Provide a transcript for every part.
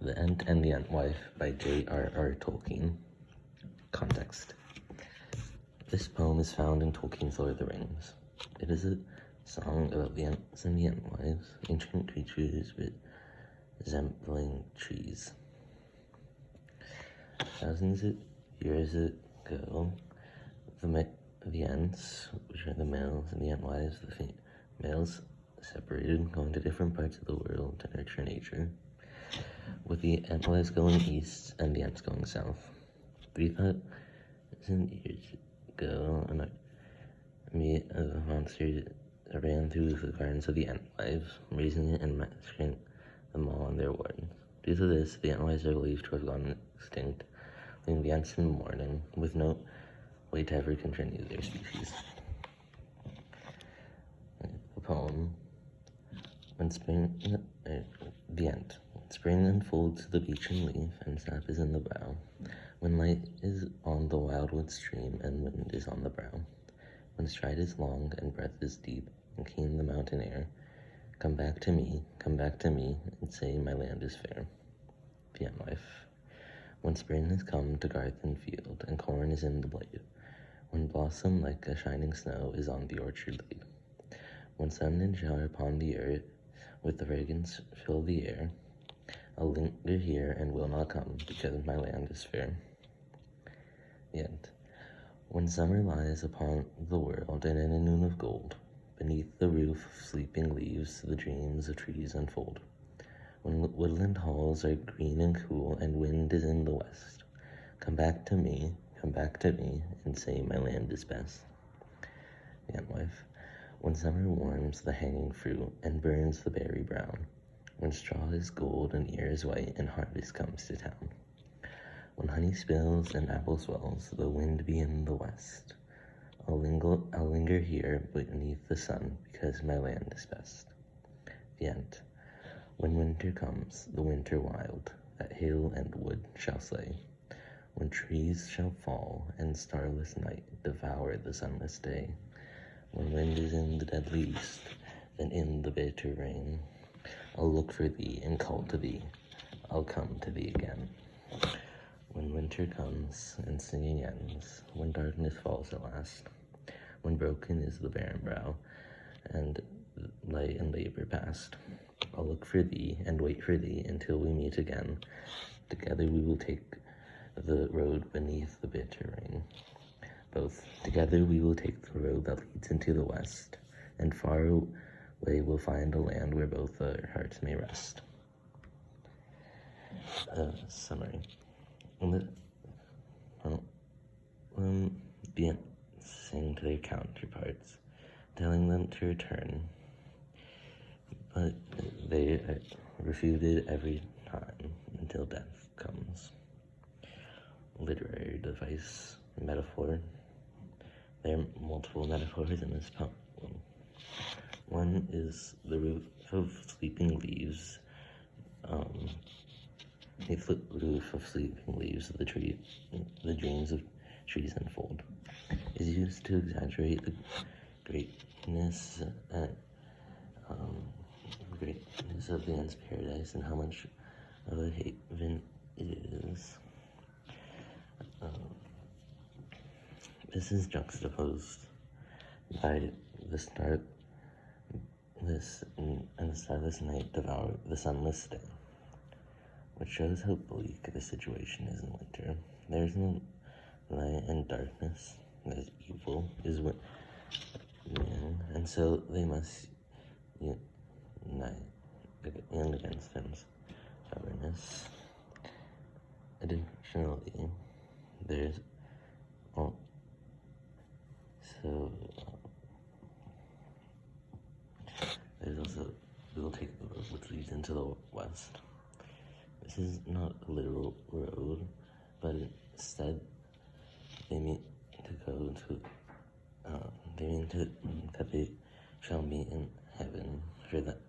The Ent and the Entwife by J.R.R. Tolkien. Context. This poem is found in Tolkien's Lord of the Rings. It is a song about the Ents and the Entwives, ancient creatures resembling trees. Thousands of years ago, the Ents, which are the males, and the Entwives, the females, separated, going to different parts of the world to nurture nature, with the Entwives going east and the Ents going south. 3,000 years ago, an army of monsters ran through the gardens of the Entwives, raising it and massacring them all on their wardens. Due to this, the Entwives are believed to have gone extinct, leaving the Ents in mourning, with no way to ever continue their species. The poem. When spring, the Ent. When spring unfolds the beechen leaf, and sap is in the bough. When light is on the wildwood stream, and wind is on the brow. When stride is long, and breath is deep, and keen the mountain air. Come back to me, and say my land is fair. The Entwife. When spring has come to garth and field, and corn is in the blade. When blossom like a shining snow is on the orchard laid. When sun and shower upon the earth, with the fragrance fill the air, I'll linger here and will not come, because my land is fair. The End. When summer lies upon the world, and in a noon of gold, beneath the roof of sleeping leaves, the dreams of trees unfold. When woodland halls are green and cool, and wind is in the west, come back to me, and say my land is best. The Entwife. When summer warms the hanging fruit, and burns the berry brown, when straw is gold and ear is white, and harvest comes to town. When honey spills and apple swells, the wind be in the west, I'll linger here beneath the sun, because my land is best. The End. When winter comes, the winter wild, that hill and wood shall slay, when trees shall fall, and starless night devour the sunless day. When wind is in the deadly east, then in the bitter rain, I'll look for thee and call to thee, I'll come to thee again. When winter comes and singing ends, when darkness falls at last, when broken is the barren brow, and light and labor past, I'll look for thee and wait for thee until we meet again. Together we will take the road beneath the bitter rain. Together we will take the road that leads into the west, and far away we'll find a land where both our hearts may rest. Summary. The Ents sang to their counterparts, telling them to return, but they refuted every time until death comes. Literary device. Metaphor. There are multiple metaphors in this poem. One is the roof of sleeping leaves. The roof of sleeping leaves of the tree, the dreams of trees unfold, is used to exaggerate the greatness of the Ents' paradise and how much of a haven it is. This is juxtaposed by the starless night devour the sunless day, which shows how bleak the situation is in winter. There is no light, and darkness, that is evil, is winning, and so they must unite against Finn's stubbornness. Additionally, there's also, we will take the road which leads into the west. This is not a literal road, but instead they mean that they shall meet in heaven, for that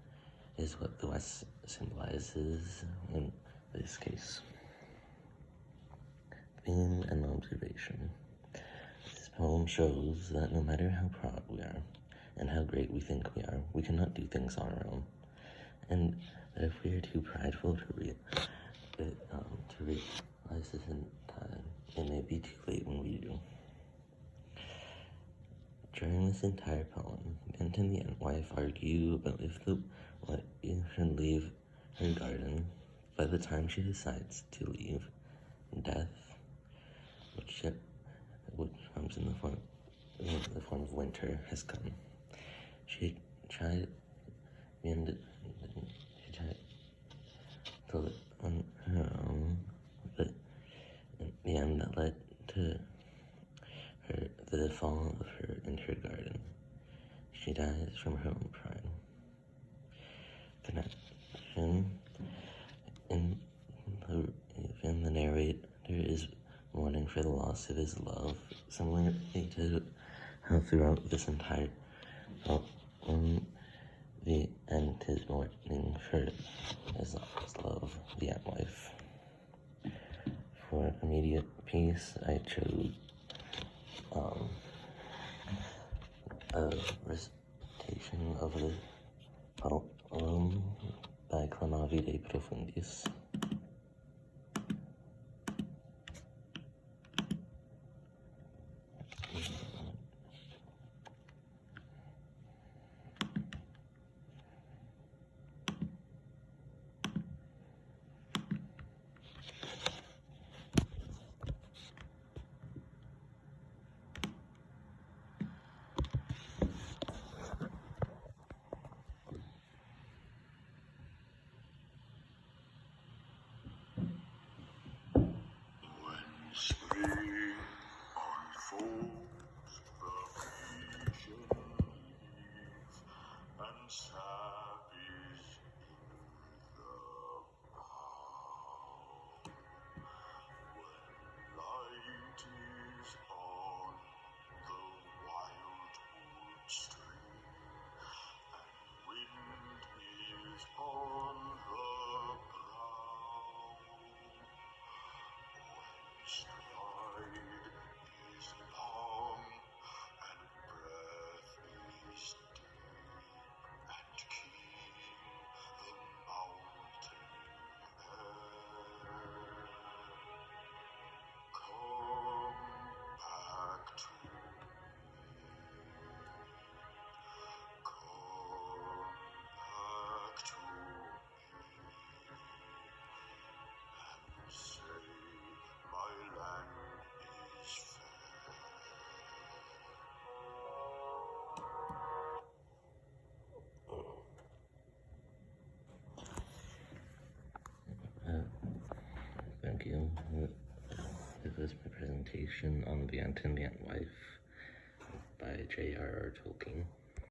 is what the west symbolizes in this case. Theme and observation. This poem shows that no matter how proud we are, and how great we think we are, we cannot do things on our own, and that if we are too prideful to this entire poem, Ent and the Entwife argue about if the Light should leave her garden. By the time she decides to leave, death, which comes in the form of winter, has come. She tried to live on her own, but in the end that led to the fall of her and her garden. She dies from her own pride. Connection in the narrator is mourning for the loss of his love, similarly to how throughout this entire poem, the Ent is mourning for his love, the Entwife. For immediate piece, I chose a recitation of the poem by Clamavi de Profundis. Spring unfolds the vision leaf, and sap is in the bough. When light is on the wildwood stream, and wind is on the brow. Stride is long, and breath is deep, and keen the mountain air. Come back to me, come back to me, and say my land is fair. Thank you. This is my presentation on The Ent and the Entwife by J.R.R. Tolkien.